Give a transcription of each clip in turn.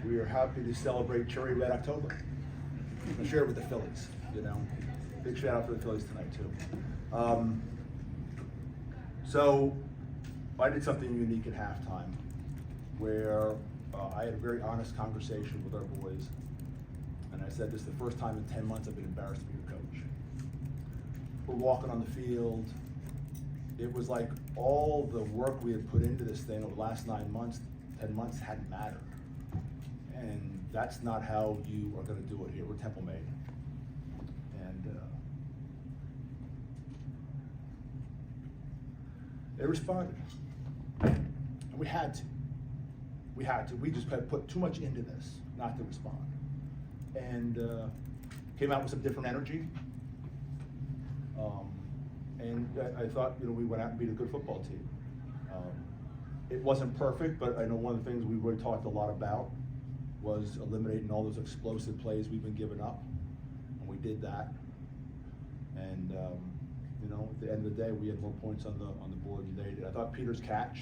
We are happy to celebrate Cherry Red October. I'm sure with the Phillies, you know. Big shout out for the Phillies tonight too. So I did something unique at halftime where I had a very honest conversation with our boys, and I said, this is the first time in 10 months I've been embarrassed to be your coach. We're walking on the field. It was like all the work we had put into this thing over the last 9 months, 10 months hadn't mattered. And that's not how you are going to do it here. We're Temple made. And they responded. And we had to. We had to. We just had put too much into this not to respond. And came out with some different energy. And I thought, you know, we went out and beat a good football team. It wasn't perfect, but I know one of the things we really talked a lot about was eliminating all those explosive plays we've been giving up, and we did that. And you know, at the end of the day, we had more points on the board than they did. I thought Peter's catch,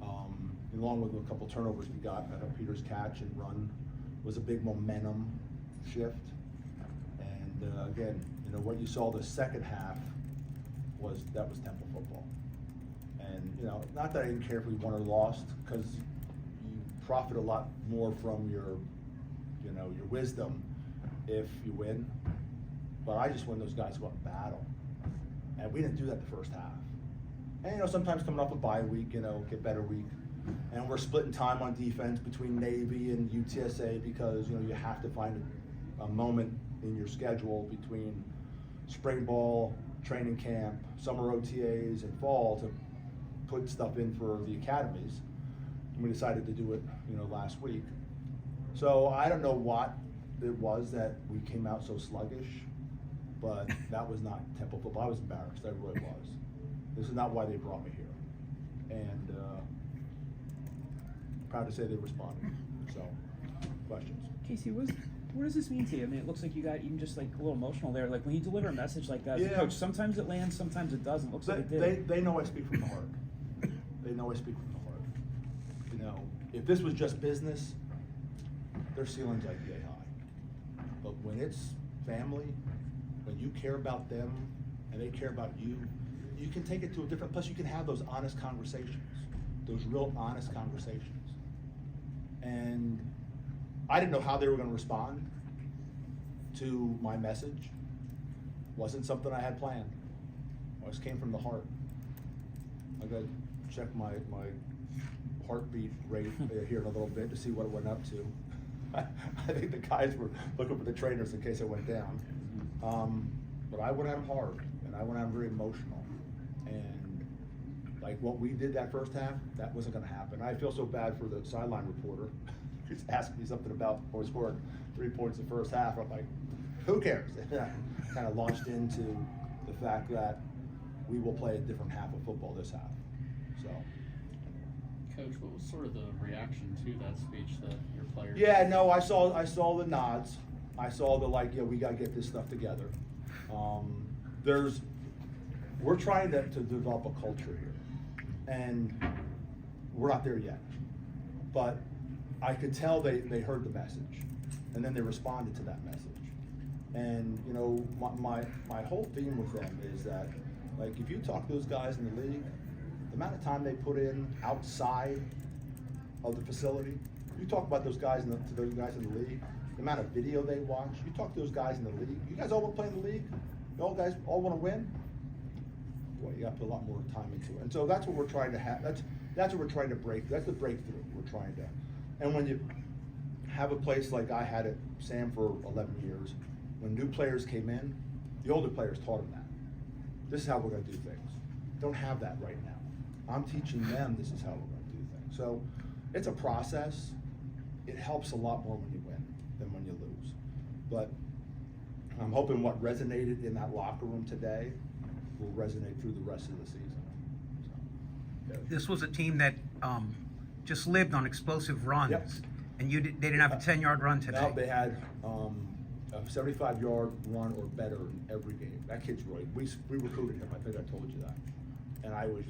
along with a couple turnovers we got, I thought Peter's catch and run was a big momentum shift. And again, you know, what you saw the second half was Temple football. And you know, not that I didn't care if we won or lost, because you profit a lot more from your, you know, your wisdom if you win. But I just want those guys to go out and battle, and we didn't do that the first half. And you know, sometimes coming off a bye week, you know, get better week, and we're splitting time on defense between Navy and UTSA because you know you have to find a moment in your schedule between spring ball, training camp, summer OTAs, and fall to put stuff in for the academies. And we decided to do it, you know, last week. So I don't know what it was that we came out so sluggish, but that was not Temple football. I was embarrassed, I really was. This is not why they brought me here. And proud to say they responded. So, questions? Casey, what does this mean to you? I mean, it looks like you got even just like a little emotional there. Like when you deliver a message like that, as a coach, sometimes it lands, sometimes it doesn't. Looks like it did. They know I speak from the heart. They know I speak from the heart. You know, if this was just business, their ceiling's like yay high. But when it's family, when you care about them and they care about you, you can take it to a different place. You can have those honest conversations, those real honest conversations. And I didn't know how they were going to respond to my message. Wasn't something I had planned. It just came from the heart. I got to check my heartbeat rate here in a little bit to see what it went up to. I think the guys were looking for the trainers in case it went down. But I went at them hard, and I went at them very emotional. And like what we did that first half, that wasn't going to happen. I feel so bad for the sideline reporter. He's asking me something about, we scored 3 points the first half. I'm like, who cares? Kind of launched into the fact that we will play a different half of football this half. So, Coach, what was sort of the reaction to that speech that your players? Yeah, no, I saw the nods. I saw the like, yeah, we got to get this stuff together. We're trying to develop a culture here, and we're not there yet. But I could tell they heard the message, and then they responded to that message. And you know, my whole theme with them is that, like, if you talk to those guys in the league, the amount of time they put in outside of the facility, you talk about those guys to those guys in the league, the amount of video they watch, you talk to those guys in the league, you guys all want to play in the league? You all guys all want to win? Boy, you got to put a lot more time into it. And so that's what we're trying to have. That's what we're trying to break. That's the breakthrough we're trying to. And when you have a place like I had at Sam for 11 years, when new players came in, the older players taught them that. This is how we're going to do things. Don't have that right now. I'm teaching them this is how we're going to do things. So it's a process. It helps a lot more when you win than when you lose. But I'm hoping what resonated in that locker room today will resonate through the rest of the season. So, This was a team that just lived on explosive runs, yep. And they didn't have a 10-yard run today. No, they had a 75-yard run or better in every game. That kid's great. We recruited him. I think I told you that. And I was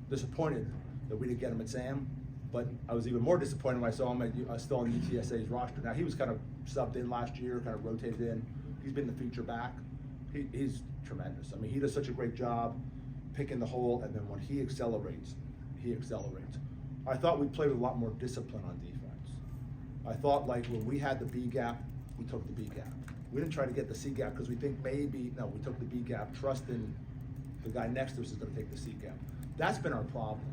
disappointed that we didn't get him at Sam. But I was even more disappointed when I saw him still on UTSA's roster. Now, he was kind of subbed in last year, kind of rotated in. He's been the feature back. He's tremendous. I mean, he does such a great job picking the hole, and then when he accelerates, he accelerates. I thought we played with a lot more discipline on defense. I thought, like, when we had the B gap, we took the B gap. We didn't try to get the C gap because we think maybe, no, we took the B gap, trusting the guy next to us is going to take the C gap. That's been our problem.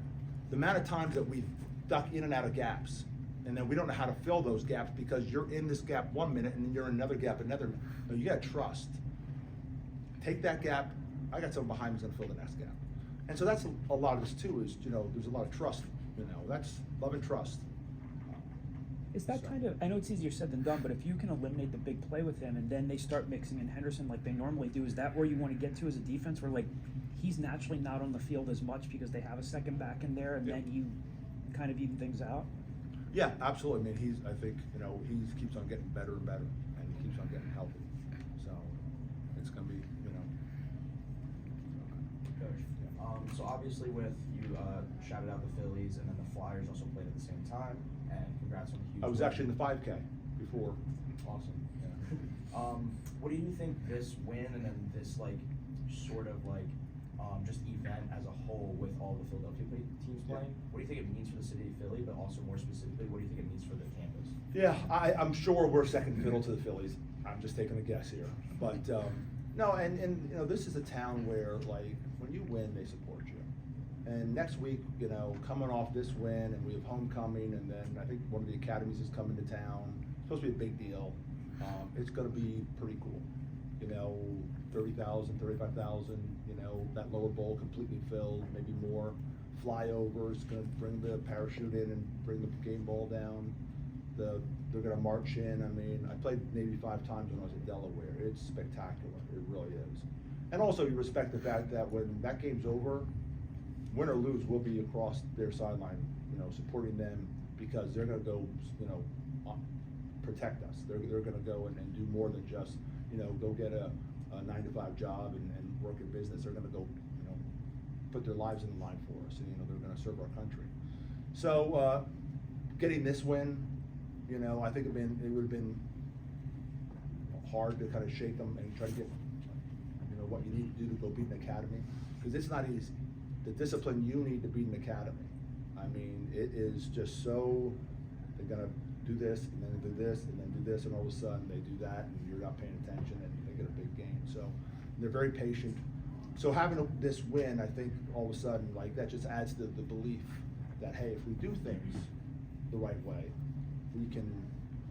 The amount of times that we've duck in and out of gaps, and then we don't know how to fill those gaps because you're in this gap 1 minute and then you're in another gap another. No, you got to trust. Take that gap. I got someone behind me who's going to fill the next gap. And so that's a lot of this too. Is there's a lot of trust. That's love and trust. Is that kind of, I know it's easier said than done, but if you can eliminate the big play with him and then they start mixing in Henderson like they normally do, is that where you want to get to as a defense, where like he's naturally not on the field as much because they have a second back in there, and then you kind of even things out? Yeah, absolutely. I mean, I think he keeps on getting better and better, and he keeps on getting healthy. So it's going to be, Coach. So obviously with you shouted out the Phillies, and then the Flyers also played at the same time, and congrats on the huge I was win. actually in the 5K before. Awesome. Yeah. What do you think this win and then this sort of just event as a whole with all the Philadelphia teams playing, what do you think it means for the city of Philly, but also more specifically, what do you think it means for the campus? Yeah, I'm sure we're second fiddle to the Phillies. I'm just taking a guess here, but no, and this is a town where when you win, they support you. And next week, coming off this win, and we have homecoming, and then I think one of the academies is coming to town. It's supposed to be a big deal. It's going to be pretty cool. 30,000, 35,000. That lower bowl completely filled, maybe more. Flyovers going to bring the parachute in and bring the game ball down. They're going to march in. I mean, I played Navy 5 times when I was in Delaware. It's spectacular. It really is. And also, you respect the fact that when that game's over, win or lose, we'll be across their sideline, supporting them, because they're going to go, protect us. They're going to go and do more than just, go get a 9-to-5 job and work in business. They're going to go, put their lives in the line for us, and they're going to serve our country. So getting this win, I think it would have been hard to kind of shake them and try to get, what you need to do to go beat an academy, because it's not easy. The discipline you need to beat an academy, I mean, it is just so, they're going to do this and then do this and then do this, and all of a sudden they do that and you're not paying attention and they get a big game. So they're very patient. So having this win, I think all of a sudden, that just adds to the belief that, hey, if we do things the right way, we can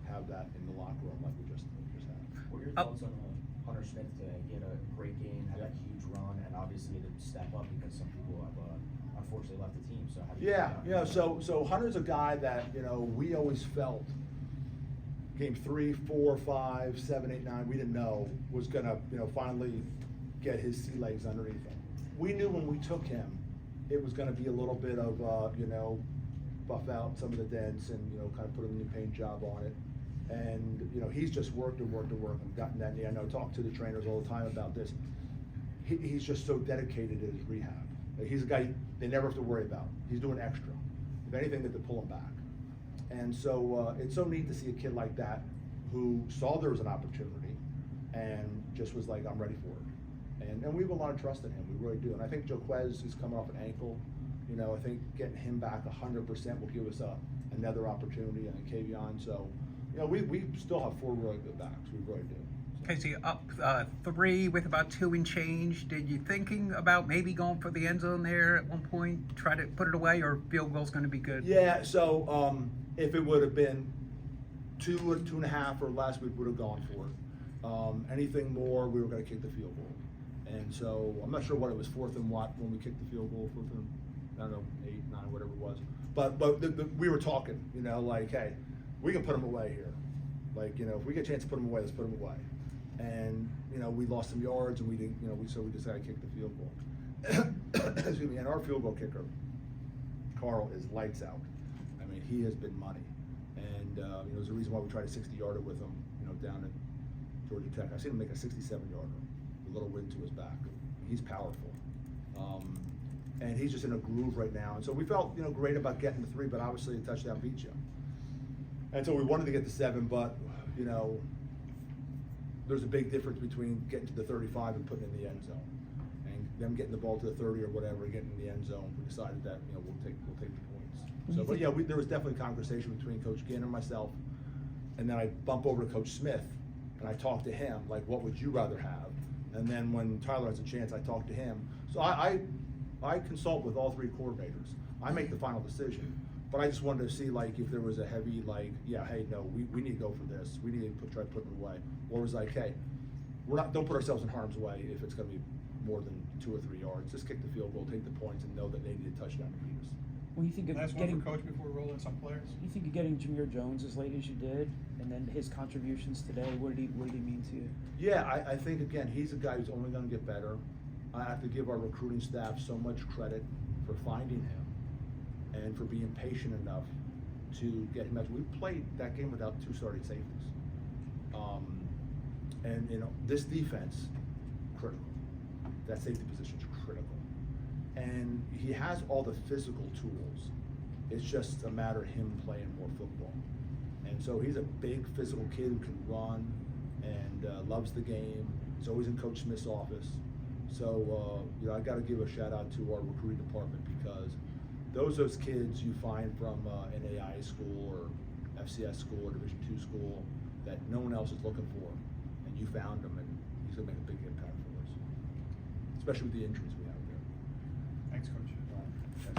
have that in the locker room like we just had. What are your thoughts on Hunter Smith today? He had a great game, had that huge run, and obviously had to step up because some people have unfortunately left the team. So how do you so Hunter's a guy that we always felt game 3, 4, 5, 7, 8, 9, we didn't know was gonna finally get his sea legs underneath him. We knew when we took him, it was gonna be a little bit of buff out some of the dents and kind of put a new paint job on it. And he's just worked and gotten that knee. I know, talk to the trainers all the time about this. He's just so dedicated to his rehab. He's a guy they never have to worry about. He's doing extra. If anything, they have to pull him back. And so it's so neat to see a kid like that who saw there was an opportunity and just was like, I'm ready for it. And we have a lot of trust in him. We really do. And I think Joquez is coming off an ankle. I think getting him back 100% will give us another opportunity, and Kavion. So, we still have 4 really good backs. We really do. Okay, so you're up 3 with about 2 and change. Did you thinking about maybe going for the end zone there at one point, try to put it away, or field goal's going to be good? Yeah. So if it would have been 2 or 2.5 or less, we would have gone for it. Anything more, we were going to kick the field goal. And so I'm not sure what it was, 4th and what when we kicked the field goal, 4th and, I don't know, 8, 9, whatever it was. But we were talking, hey, we can put them away here. If we get a chance to put them away, let's put them away. And we lost some yards, and we didn't. So we decided to kick the field goal. Excuse me. And our field goal kicker, Carl, is lights out. I mean, he has been money, and there's a reason why we tried a 60-yarder with him. Down at Georgia Tech, I seen him make a 67-yarder, a little wind to his back. He's powerful. And he's just in a groove right now. And so we felt, great about getting the 3, but obviously a touchdown beats you. And so we wanted to get the 7, but, there's a big difference between getting to the 35 and putting it in the end zone. And them getting the ball to the 30 or whatever, getting in the end zone, we decided that, we'll take the points. When So, you but think- yeah, there was definitely conversation between Coach Ginn and myself. And then I bump over to Coach Smith and I talk to him, like, what would you rather have? And then when Tyler has a chance, I talk to him. So I consult with all 3 coordinators. I make the final decision. But I just wanted to see, like, if there was a heavy, like, yeah, hey, no, we need to go for this. We need to try to put it away. Or was like, hey, don't put ourselves in harm's way if it's going to be more than 2 or 3 yards. Just kick the field goal, take the points, and know that they need a touchdown to beat us. When you think of Last getting, one for Coach before we roll in some players. you think of getting Jameer Jones as late as you did, and then his contributions today. What did he mean to you? Yeah, I think, again, he's a guy who's only going to get better. I have to give our recruiting staff so much credit for finding him and for being patient enough to get him out. We played that game without 2 starting safeties. And this defense, critical. That safety position's critical. And he has all the physical tools. It's just a matter of him playing more football. And so he's a big physical kid who can run and loves the game. He's always in Coach Smith's office. So, I got to give a shout out to our recruiting department, because those kids you find from NAI school or FCS school or Division II school that no one else is looking for, and you found him, and he's going to make a big impact for us, especially with the injuries we have there. Thanks, Coach.